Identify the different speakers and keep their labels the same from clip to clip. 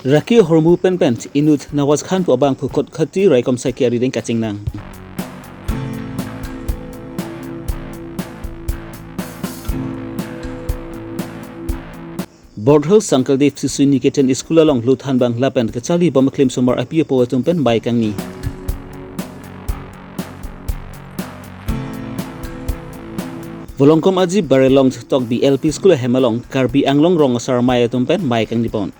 Speaker 1: Raki hormu pen inut Nawaz Khan pu abang pu kot khati rai kom sai ki ari deng kaching nang. Bordhol Sankaldev Sisu Niketan School along Luthan Bang Lapen kachali bom claim somar apia po pen bai kang ni. Volongkom aji barelong tok BLP School Hemalong Karbi Anglong rong asar maya pen bai kang nipon.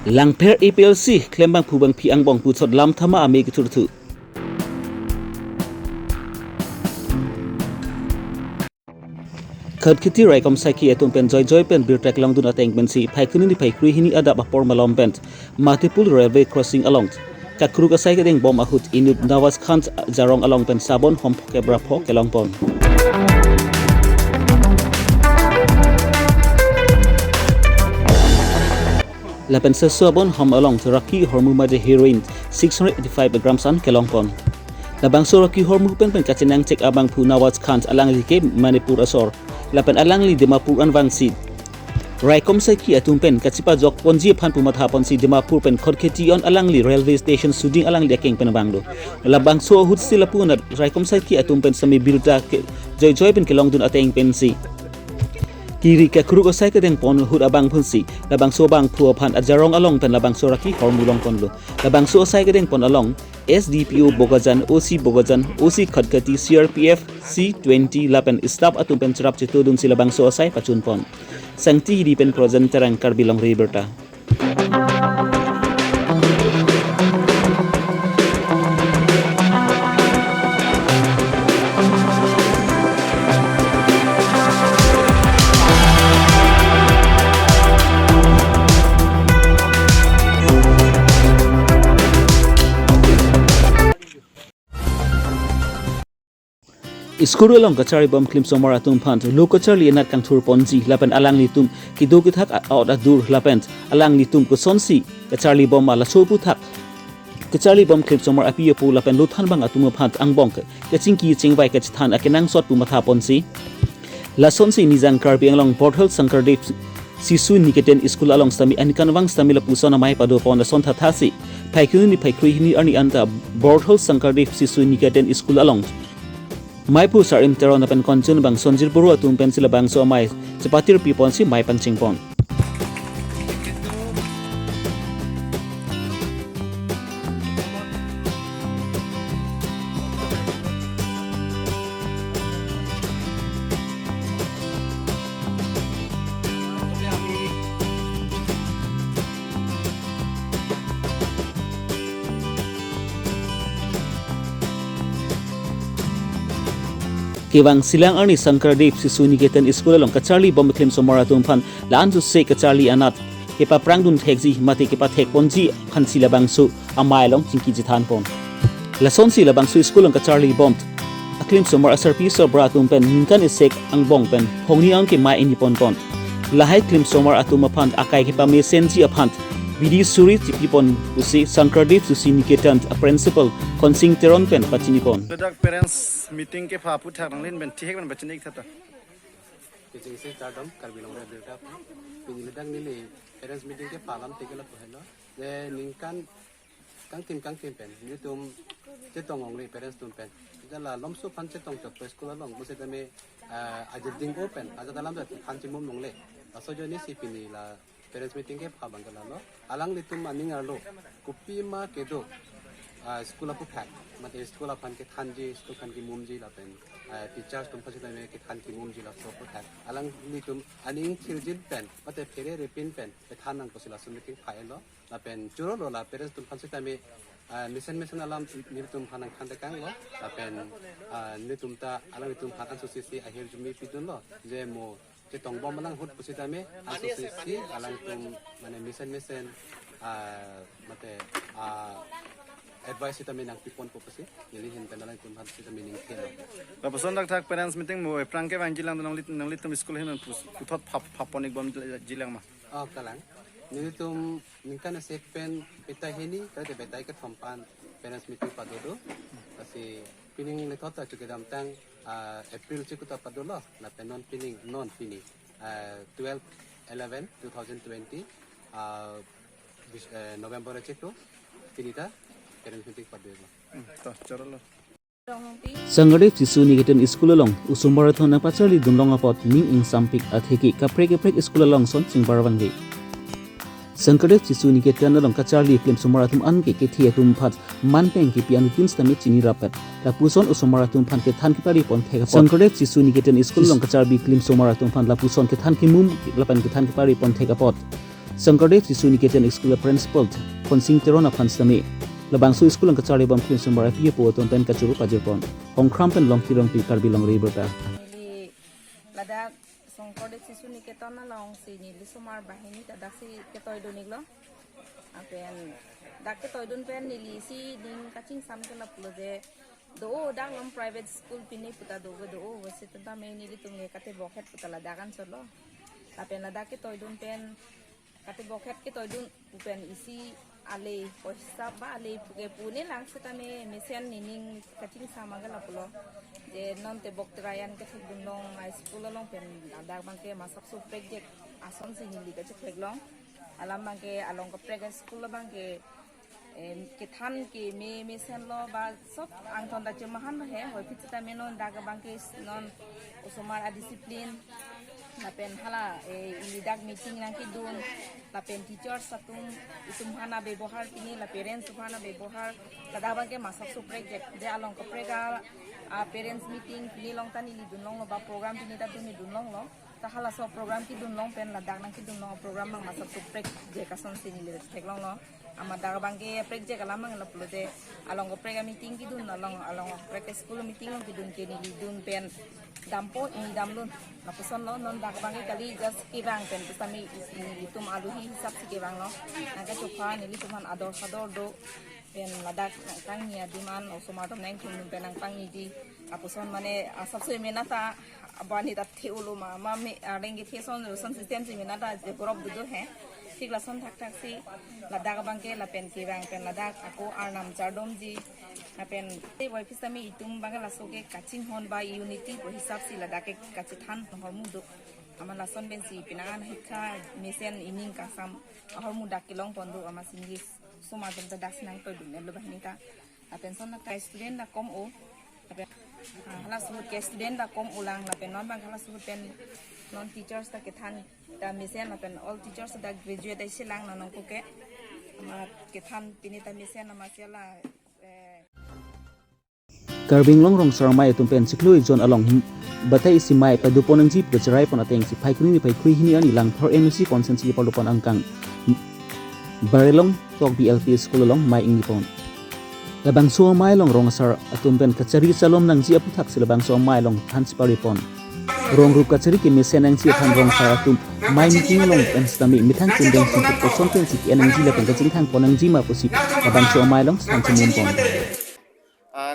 Speaker 1: Langper APLC klembang pubang pi angbong putot lam thama ame giturtu. Khad khiti rai kom sai ki pen joy pen bir trek long dun ateng pen si phai kuni ni phai kri hini ada bapor malom pen multiple railway crossing along kakru ka sai kedeng bom ahut inut Nawaz Khan jarong along pen sabon hom kebra pho kelong pon. Lapen sesuabon hom along to Raki hormu maje heroin 685 grams an kelong pon. Labang so Raki hormu pen kachenang cek abang pu Nawaz Khan alang li ke Manipur asor. Lapan alang li Dimapur an wang si. Raikom sai ki atum pen kachipa jok ponji phan pu matha pon si Dimapur pen khorkheti on alang li railway station suding alang li keng pen bangdo. Labang so hut sila pu na Raikom sai ki atum pen sami biruta ke joy pen kelong dun ateng pen si. Kiri ke kru ko sai ke deng pon hut abang pun si labang so bang pu phan ajarong along pen labang so Raki hormulong pon lo labang so sai ke deng pon along SDPO Bogajan OC Khadkati CRPF C20 lapen staff atum pen cerap cetudun si labang so sai pacun pon sangti di pen projen terang Karbilong Riberta. Skuru long kachari bom klim somar atum phant lo kachari enat kang thur ponji lapen alang litum kido ki thak out adur lapen alang litum ko sonsi kachari bom mala sopu thak kachari bom klim somar apia pu lapen Luthan Bang atum phant angbong ke chingki chingbai ke than akenang sot pu matha ponsi la sonsi nizang Karbi Anglong Bordhol Sankaldev Sisu Niketan School along stami anikanwang stami la pusona mai pado pon son thasi phaikuni ni phaikri hini ani anta Bordhol Sankaldev Sisu Niketan School along Maipu sarim teron apen konjun bang sonjir buru atum pensila bang so mai cepatir pipon si mai pancing pon. Kewang silang arni Sankaldev Sisu Niketan School along kachali bom claim somar atum phan laan tu se kachali anat kepa prangdun thekji mati kepa thek ponji phan sila bangsu amai long chingki jithan pon lason sila bangsu school ang kachali bom aklim somar asarpi so bratum pen ninkan isek ang bong pen hongni ang ke mai ini pon lahai klim somar atum phan akai kepa me senji aphan Vidi Suri tipipon usi Sankaldev Sisu Niketan a principal konsing teron pen pachinipon.
Speaker 2: Ledak parents meeting ke pha put thang lin ben thik ben bachinik thata.
Speaker 3: Teaching se chardom Karbilong Riberta. Pini ledak nili parents meeting ke pha lam tikela pohelo. De ningkan kang tim pen nitum chetong ongri parents tum pen. Jala lomsu phan chetong chok school along buse tame ajading open ajadalam da phan chimum nongle. Aso joni si pini la parents meeting ke pha bangala lo alang litum aning arlo kupi ma kedo school apu thak mate school apan ke thanji school kan ki mumji la pen teachers tum phasita me ke than ki mumji la so pu thak alang litum aning khiljin pen mate fere repin pen pe thanang posila sum meeting phaelo la pen churo lo la parents tum phasita me mission alam nitum phanang khande kang lo la pen nitum ta alang litum phakan sosisi ahir jumi pidun lo je mo Cetong bom malang hut pusita me asosiasi alang tum mane mission mate advice ita me nang pipon po pasi nilihin penalang tum hat sita meaning kelo.
Speaker 2: Lapason dak thak parents meeting mo prangke bang jilang nang litum school hin puthot phaponik bom jilang ma.
Speaker 3: Oh kalang nilitum ningkan sek pen peta hini kate betai ke thompan parents meeting padodo pasi pining le tota chu ke dam tang April chu ku ta padulo la penon pining non pini 12 11 2020 November chu to pinita parents meeting padulo
Speaker 2: to chorolo
Speaker 1: Sangadev Sisu Niketan School along Usumarathon na pachali dunlong apot ning ing sampik atheki kaprek school along son singbarwangi Sangadev Sisu Niketan along kacharli film sumarathum an ke thiatum phat manpeng ki pianu tin stami chini rapat la puson usumarathum phan ke than ki pari pon theka Sangadev Sisu Niketan School along kacharbi film sumarathum phan la puson ke than ki mum lapan ke than ki pari pon theka pot Sangadev Sisu Niketan School principal Khonsing Terona phan stami Labangso school ang kacari bam film sumber api po ton pen kacuru pajirpon hongkram pen long tirong pi karbi long riberta
Speaker 4: lada Songkode Sisu Niketan na long si nili sumar bahini tadak si ketoy donig lo apen dak ketoy don pen nili si ding kaching sam ke laplo je do dak long private school pini puta do wase tenta me nili tunge kate bokhet puta ladakan solo apen lada ketoy don pen kate bokhet ketoy don pen isi ale poisa ba ale puge pune lang sa tame mesen nining kaching sama gala pulo je non te boktrayan ke thugdong high school long pen adag bangke masak su project ason sinili ke thleglong alam bangke along ke project school bangke ke than ke me mesen lo ba sop angton da chemahan he hoi fit tame non daga bangke non usomar a discipline lapen hala lidak meeting nangki dun lapen teacher satung itumhana bebohar ini la parents subhana bebohar kadabang ke masak su project de along ko prega parents meeting pini long tani li dun long ba program pini ta dun dun long lo ta hala so program ki dun long pen ladak nangki dun long program mang masak su project je kason sini li tek long lo amada bang ke project alamang la plote along ko prega meeting ki dun along practice school meeting long ki dun ke ni dun pen dampo ini damlun napuson lo non dak bangi kali just kibang pen kami itum aluhi hisap si kibang lo angka coba nili tuman ador do pen ladak tang nia diman osomado neng kun pen nang tang di napuson mane asap se menata abani tat theulu ma me rengi theson son system si menata je gorob du he ঠিক লাসন থাক থাকছি লাদাক বাংকে লাপেন কিরাং পেন Ladakh ako arnam chardom ji lapen te boy pisami itum banga lasoke kaching hon ba unity bo hisab si ladake kachi than hormu do ama lason ben si pinagan hikha mesen ining kasam hormu dakilong pondu ama singi soma jenta das nang to dun lo bahinita lapen son na kai student na kom o lapen hala subut ke student da kom ulang lapen non bang hala subut pen non teachers ta ke than ta mesen lapen all teachers da graduate ai silang non ko ke ama ke than pini ta mesen ama sela
Speaker 1: Karbing long rong sarmai tumpen siklui John along batai si mai paduponang jeep ke cerai pon ateng si pai kuni pai khui hini ani lang thor MC consensi palupon angkang barelong tok BLP school along mai ingi pon labang so mai long rong sar atumpen kachari salom nang ji aputhak silabang so mai long than si paripon rong rup kachari ke mesen ang si than rong sar atum mai meeting long pen stami mithang kundeng si ko sonten si enang ji la pen kaching thang ponang ji ma posi labang so mai long san chimun pon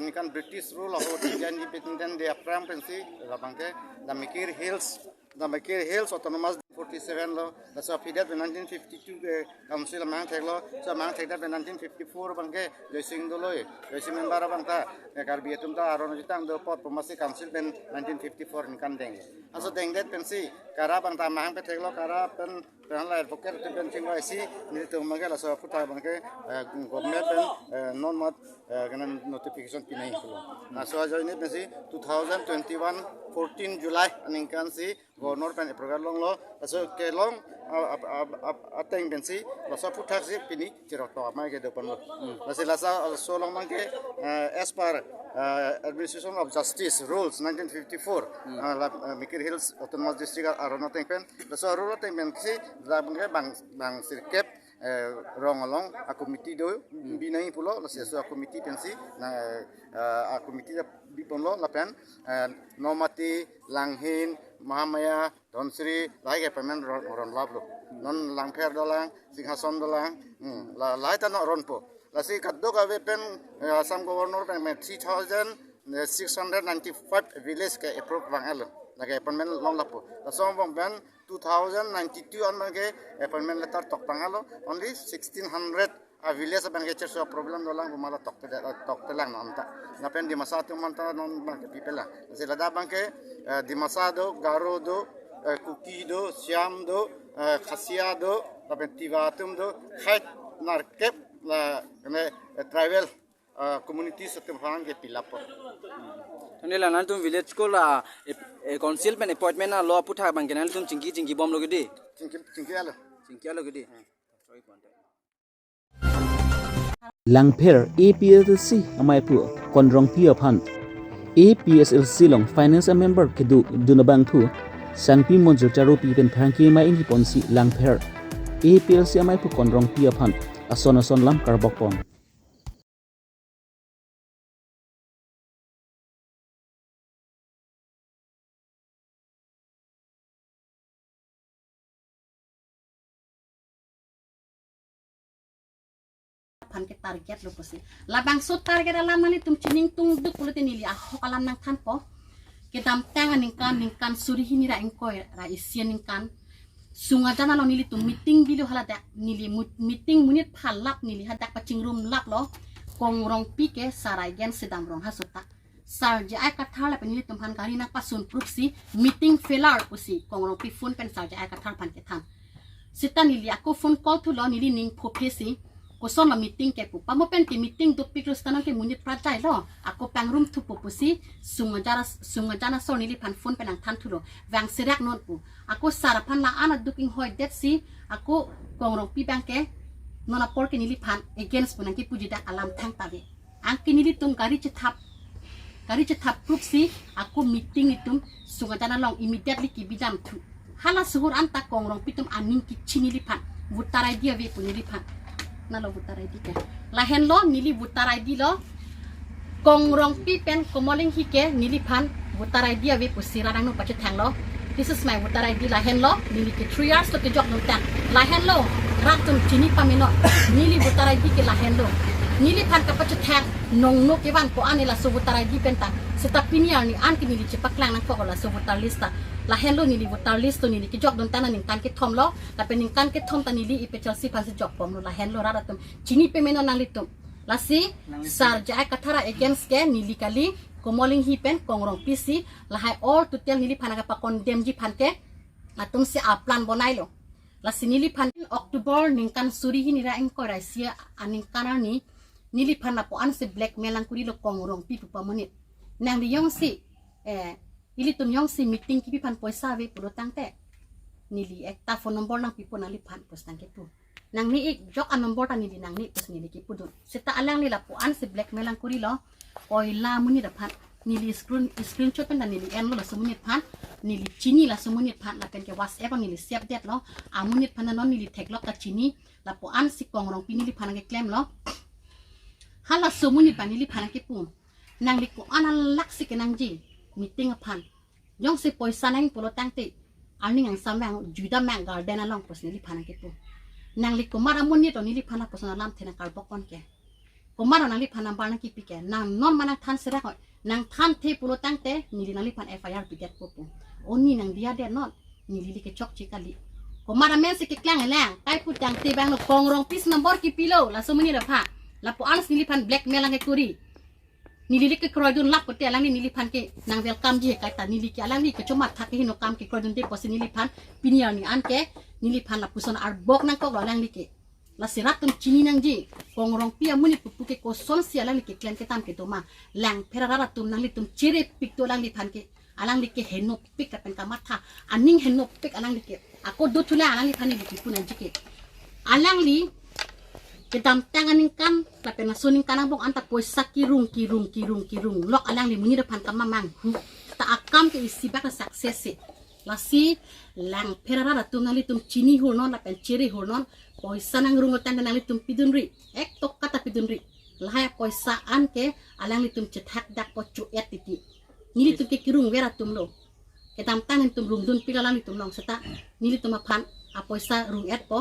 Speaker 2: ni kan British rule of Indian independent de apram pensi labangke the Makir Hills autonomous 47 lo so fidat 1952 council mang theklo so mang thekda 1954 bangke joising doloi joising member bangta karbi tumta aron jitang do pot pemasi council ben 1954 ni kan deng aso deng det pensi kara bangta mang pe theklo kara pen la advocate pen chingwa si ni to magala so puta bangke government pen non mat kanan notification pinai kulo na so joine pensi 2021 14 July aningkan si governor pen program long lo so ke long ateng pensi so puta si pini ciroto mai ke depan lo lasa so long mangke as per administration of justice rules 1954 Mikir Hills autonomous district arono teng pen so rulo teng pen si bang sirkep rong along a committee do binai pulo la so committee pensi na a committee bipon lo la pen nomati langhin mahamaya donsri lai ke pemen ron lablo non langpher dolang singhason dolang la lai ta no ron po la si kaddo ka pen assam governor pen 3695 village ke approve bang alo lagi appointment long lapo la so bang pen 2092 on mage appointment letter tok pangalo only 1600 village bang kecer so problem dolang bumala tok telang non ta na pen di masa tu manta non bang ke pipela sila da bang ke di masa do garo do kuki do siam do khasia do na pen tivatum do khat narkep la ne travel community satem hang ke pilapo
Speaker 5: Ni lah nanti village ko lah council pen appointment na law putha bang kenal tum cingki bom lo gede
Speaker 2: cingki alo
Speaker 5: gede
Speaker 1: Langpher APSLC amai pu konrong pia phan APSLC long finance member kedu dunabang pu sangpi monjur taro pi pen phangki mai indi ponsi Langpher APSLC amai pu konrong pia phan ason lam karbokpon
Speaker 6: pan ke target lo posi labang so target alam nali tum chining tung duk pulut nili ahok alam nang than po ke dam tang ningkan suri hini ra engkoi ra isian ningkan sunga jana lo nili tum meeting bilo hala dak nili meeting munit phalap nili hadak paching room lap lo kongrong pike sarai gen sedam rong hasota sar je ai kathar la penili tum han gari na pasun proxy meeting failure posi kongrong pi phone pen sar je ai kathar pan ke tham sita nili ako phone call tu lo nili ning phopesi ko son la meeting ke pu pamo pen ke meeting do piklus tanan ke munit prajai lo ako pang room tu popusi sunga jana so nili pan phone penang than tu lo wang serak non pu ako sarapan la ana duking hoi det si ako kongrong pi bang ke nona por ke nili pan against punan ke puji dak alam thang tabe ang ke nili tum gari cethap group si aku meeting itum sunga jana long immediately ki bijam tu hala suhur anta kongrong pitum aning ki chinili pan vutarai dia ve punili pan na lo vutarai di ke lahen lo nili vutarai di lo kongrong pi pen komoling hike nili pan vutarai dia ve pusira rang no pache thang lo this is my vutarai di lahen lo nili ke 3 years to ke jok no tang lahen lo rak tum chini pamino nili vutarai di ke lahen lo nili pan ka pache thang nong no ke van ko anela so vutarai di penta seta piniar ni an ke nili chipak lang nang ko la so vutar lista lahen lo nili votar list to nili ki jok don tanan ning kan ke thom lo ta pen ning kan ke thom ta nili ipe chelsea pan se jok pom lo lahen lo rara tum chini pe meno nang litum lasi sar ja kathara against ke nili kali komoling hi pen kongrong pc lahai all to tell nili phana ka pa condemn ji phan ke atum se a plan bonai lo lasi nili phan october ning kan suri hi nira eng ko raisia aning kanar ni nili phana po an se blackmail ang kuri lo kongrong pi pu pamonit nang di yong si ili tum yong si meeting ki pipan poisa ve pulo tangte nili ekta phone number nang pipo nali phan pos tang ke pu nang ni ik jok an number ta nili nang ni pos nili ki pudu sita alang ni la po an se blackmail ang kuri lo oila muni da phan nili screenshot pen nili en lo la sumunit phan nili chini la sumunit phan la pen ke whatsapp ang nili save det lo amunit phan non nili tek lo ka chini la po an si kongrong pi nili phan ke claim lo hala sumunit pan nili phan ke pu nang li ko analak si ke nang ji meeting apan yong si poisa nang pulo tangti arning ang samang juda mang garden along pos nili phana ke pu nang li ko mara muni to nili phana pos na lam thena kal bokon ke ko mara nang li phana bar na ki pike nang non mana than sera ko nang than the pulo tangte nili nang li phan fir bidet pu oni nang dia de not nili li ke chok chikali ko mara men si ke klang lang kai pu tangti bang no kongrong pis number ki pilo la so muni da pha la po ans nili phan blackmail ang ke kuri nili ke kroidun lap pote alang nili phan ke nang welcome ji kai ta nili ke alang ni ke chomat thak ke hino kam ke kroidun de posi nili phan piniar ni an ke nili phan la puson ar bok nang ko alang ni ke la siratum chini nang ji kongrong pia muni pupu ke ko son si alang ni ke klen ke tam ke toma lang perara tum nang li tum chire pik to alang ni phan ke alang ni ke heno pik ka pen ka matha aning heno pik alang ni ke ako do thula alang ni phan ni ki punan ji ke alang li kedam tanganing kan tapi nasuning kanang bong anta poisa kirung lok alang li muni depan kamamang ta akam ke isibak success lasi lang perara tum nali tum chini hornon la pen chiri hornon poisa nang rung tan nali tum pidunri ek tok kata pidunri lahaya poisa an ke alang li tum cetak dak pocu etiti nili tum ke kirung vera tum lo kedam tangan tum rung dun pilalang li tum long seta nili tum apan a poisa rung et po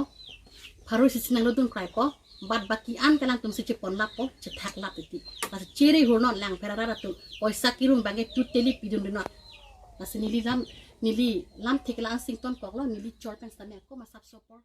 Speaker 6: paru sisinang lo dun krai po bat baki an kalang tum siche pon lapo cetak lap iti pas ciri hornon lang perara tum poisa kirung bage tuteli pidun dinot pas nili lam thekla Sington koklo nili chorpen stane ko masap sopor